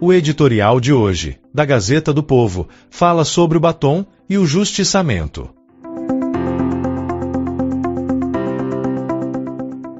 O editorial de hoje, da Gazeta do Povo, fala sobre o batom e o justiçamento.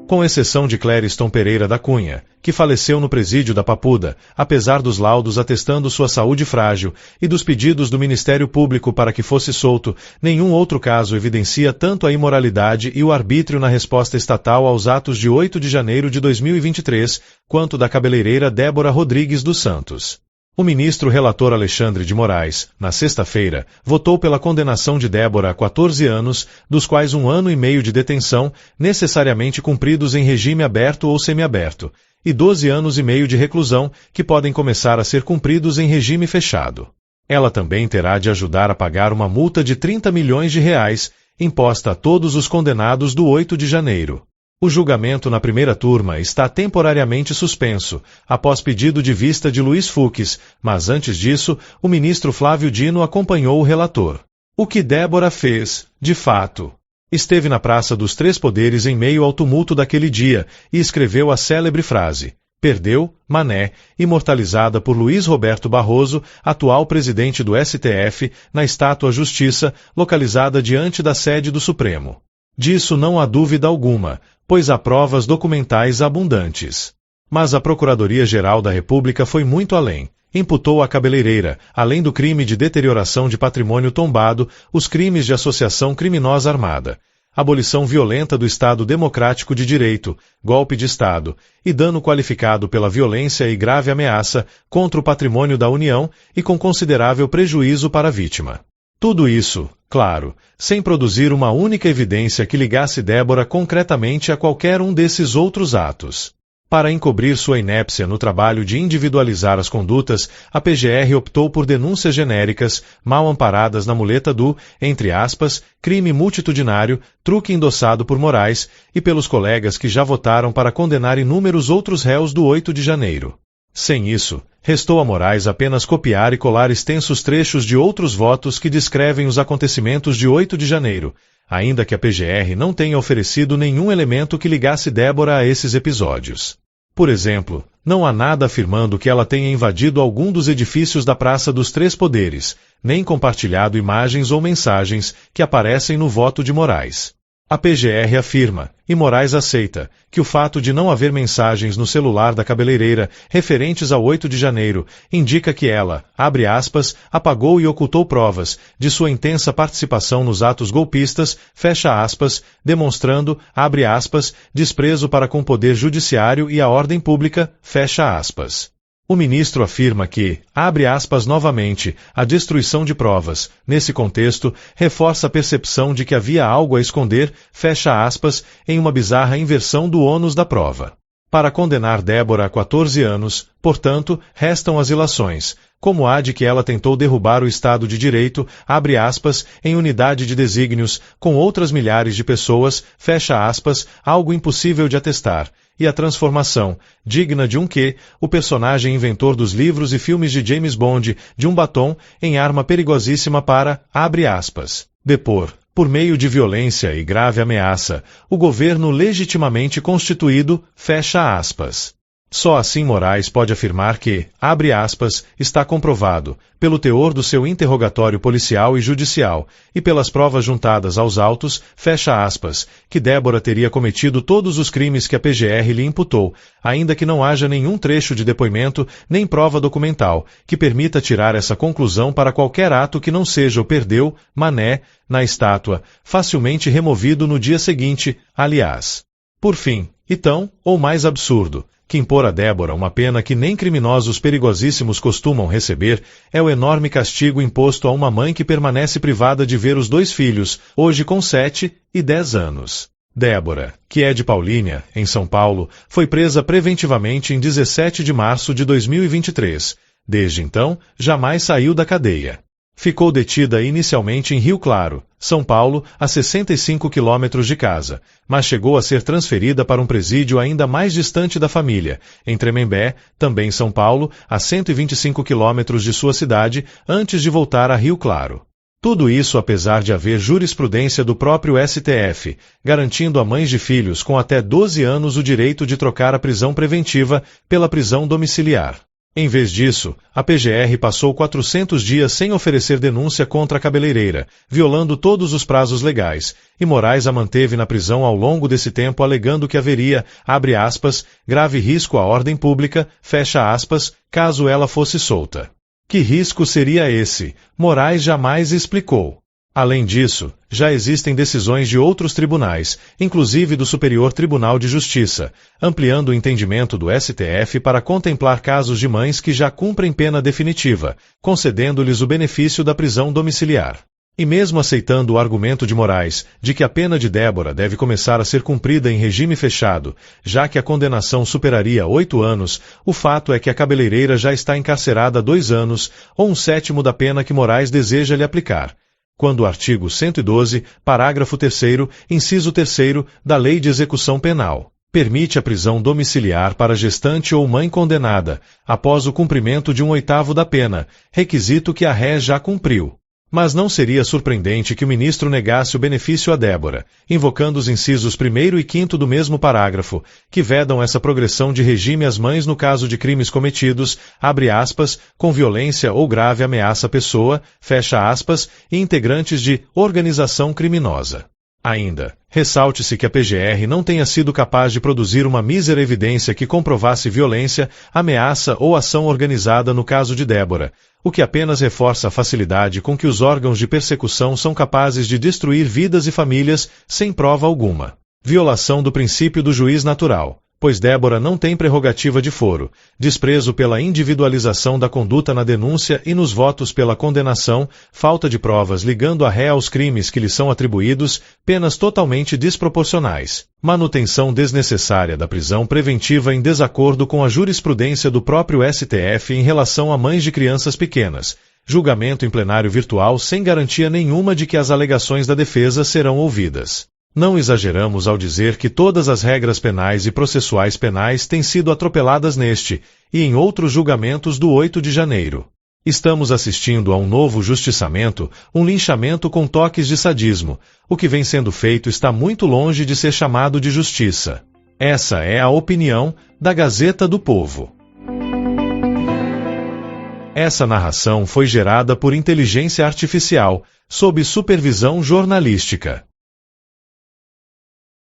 Com exceção de Clériston Pereira da Cunha, que faleceu no presídio da Papuda, apesar dos laudos atestando sua saúde frágil e dos pedidos do Ministério Público para que fosse solto, nenhum outro caso evidencia tanto a imoralidade e o arbítrio na resposta estatal aos atos de 8 de janeiro de 2023, quanto da cabeleireira Débora Rodrigues dos Santos. O ministro relator Alexandre de Moraes, na sexta-feira, votou pela condenação de Débora a 14 anos, dos quais 1 ano e meio de detenção, necessariamente cumpridos em regime aberto ou semiaberto, e 12 anos e meio de reclusão, que podem começar a ser cumpridos em regime fechado. Ela também terá de ajudar a pagar uma multa de R$30 milhões, imposta a todos os condenados do 8 de janeiro. O julgamento na primeira turma está temporariamente suspenso, após pedido de vista de Luiz Fux, mas antes disso, o ministro Flávio Dino acompanhou o relator. O que Débora fez, de fato? Esteve na Praça dos Três Poderes em meio ao tumulto daquele dia e escreveu a célebre frase: "Perdeu, Mané", imortalizada por Luiz Roberto Barroso, atual presidente do STF, na estátua Justiça, localizada diante da sede do Supremo. Disso não há dúvida alguma, pois há provas documentais abundantes. Mas a Procuradoria-Geral da República foi muito além. Imputou à cabeleireira, além do crime de deterioração de patrimônio tombado, os crimes de associação criminosa armada, abolição violenta do Estado Democrático de Direito, golpe de Estado e dano qualificado pela violência e grave ameaça contra o patrimônio da União e com considerável prejuízo para a vítima. Tudo isso, claro, sem produzir uma única evidência que ligasse Débora concretamente a qualquer um desses outros atos. Para encobrir sua inépcia no trabalho de individualizar as condutas, a PGR optou por denúncias genéricas, mal amparadas na muleta do, entre aspas, crime multitudinário, truque endossado por Moraes e pelos colegas que já votaram para condenar inúmeros outros réus do 8 de janeiro. Sem isso, restou a Moraes apenas copiar e colar extensos trechos de outros votos que descrevem os acontecimentos de 8 de janeiro, ainda que a PGR não tenha oferecido nenhum elemento que ligasse Débora a esses episódios. Por exemplo, não há nada afirmando que ela tenha invadido algum dos edifícios da Praça dos Três Poderes, nem compartilhado imagens ou mensagens que aparecem no voto de Moraes. A PGR afirma, e Moraes aceita, que o fato de não haver mensagens no celular da cabeleireira referentes ao 8 de janeiro indica que ela, abre aspas, apagou e ocultou provas de sua intensa participação nos atos golpistas, fecha aspas, demonstrando, abre aspas, desprezo para com o poder judiciário e a ordem pública, fecha aspas. O ministro afirma que, abre aspas novamente, a destruição de provas, nesse contexto, reforça a percepção de que havia algo a esconder, fecha aspas, em uma bizarra inversão do ônus da prova. Para condenar Débora a 14 anos, portanto, restam as ilações, como a de que ela tentou derrubar o Estado de Direito, abre aspas, em unidade de desígnios, com outras milhares de pessoas, fecha aspas, algo impossível de atestar, e a transformação, digna de um quê, o personagem inventor dos livros e filmes de James Bond, de um batom, em arma perigosíssima para, abre aspas, depor, por meio de violência e grave ameaça, o governo legitimamente constituído, fecha aspas. Só assim Moraes pode afirmar que, abre aspas, está comprovado, pelo teor do seu interrogatório policial e judicial, e pelas provas juntadas aos autos, fecha aspas, que Débora teria cometido todos os crimes que a PGR lhe imputou, ainda que não haja nenhum trecho de depoimento nem prova documental que permita tirar essa conclusão para qualquer ato que não seja o perdeu, Mané, na estátua, facilmente removido no dia seguinte, aliás. Por fim, e tão, ou mais absurdo, que impor a Débora uma pena que nem criminosos perigosíssimos costumam receber, é o enorme castigo imposto a uma mãe que permanece privada de ver os 2 filhos, hoje com 7 e 10 anos. Débora, que é de Paulínia, em São Paulo, foi presa preventivamente em 17 de março de 2023. Desde então, jamais saiu da cadeia. Ficou detida inicialmente em Rio Claro, São Paulo, a 65 quilômetros de casa, mas chegou a ser transferida para um presídio ainda mais distante da família, em Tremembé, também São Paulo, a 125 quilômetros de sua cidade, antes de voltar a Rio Claro. Tudo isso apesar de haver jurisprudência do próprio STF, garantindo a mães de filhos com até 12 anos o direito de trocar a prisão preventiva pela prisão domiciliar. Em vez disso, a PGR passou 400 dias sem oferecer denúncia contra a cabeleireira, violando todos os prazos legais, e Moraes a manteve na prisão ao longo desse tempo alegando que haveria, abre aspas, grave risco à ordem pública, fecha aspas, caso ela fosse solta. Que risco seria esse? Moraes jamais explicou. Além disso, já existem decisões de outros tribunais, inclusive do Superior Tribunal de Justiça, ampliando o entendimento do STF para contemplar casos de mães que já cumprem pena definitiva, concedendo-lhes o benefício da prisão domiciliar. E mesmo aceitando o argumento de Moraes de que a pena de Débora deve começar a ser cumprida em regime fechado, já que a condenação superaria 8 anos, o fato é que a cabeleireira já está encarcerada há 2 anos, ou 1/7 da pena que Moraes deseja lhe aplicar, quando o artigo 112, parágrafo 3º, inciso 3º, da Lei de Execução Penal permite a prisão domiciliar para gestante ou mãe condenada, após o cumprimento de 1/8 da pena, requisito que a ré já cumpriu. Mas não seria surpreendente que o ministro negasse o benefício a Débora, invocando os incisos 1º e 5º do mesmo parágrafo, que vedam essa progressão de regime às mães no caso de crimes cometidos, abre aspas, com violência ou grave ameaça à pessoa, fecha aspas, e integrantes de organização criminosa. Ainda, ressalte-se que a PGR não tenha sido capaz de produzir uma mísera evidência que comprovasse violência, ameaça ou ação organizada no caso de Débora, o que apenas reforça a facilidade com que os órgãos de persecução são capazes de destruir vidas e famílias sem prova alguma. Violação do princípio do juiz natural, pois Débora não tem prerrogativa de foro, desprezo pela individualização da conduta na denúncia e nos votos pela condenação, falta de provas ligando a ré aos crimes que lhe são atribuídos, penas totalmente desproporcionais, manutenção desnecessária da prisão preventiva em desacordo com a jurisprudência do próprio STF em relação a mães de crianças pequenas, julgamento em plenário virtual sem garantia nenhuma de que as alegações da defesa serão ouvidas. Não exageramos ao dizer que todas as regras penais e processuais penais têm sido atropeladas neste e em outros julgamentos do 8 de janeiro. Estamos assistindo a um novo justiçamento, um linchamento com toques de sadismo. O que vem sendo feito está muito longe de ser chamado de justiça. Essa é a opinião da Gazeta do Povo. Essa narração foi gerada por inteligência artificial, sob supervisão jornalística.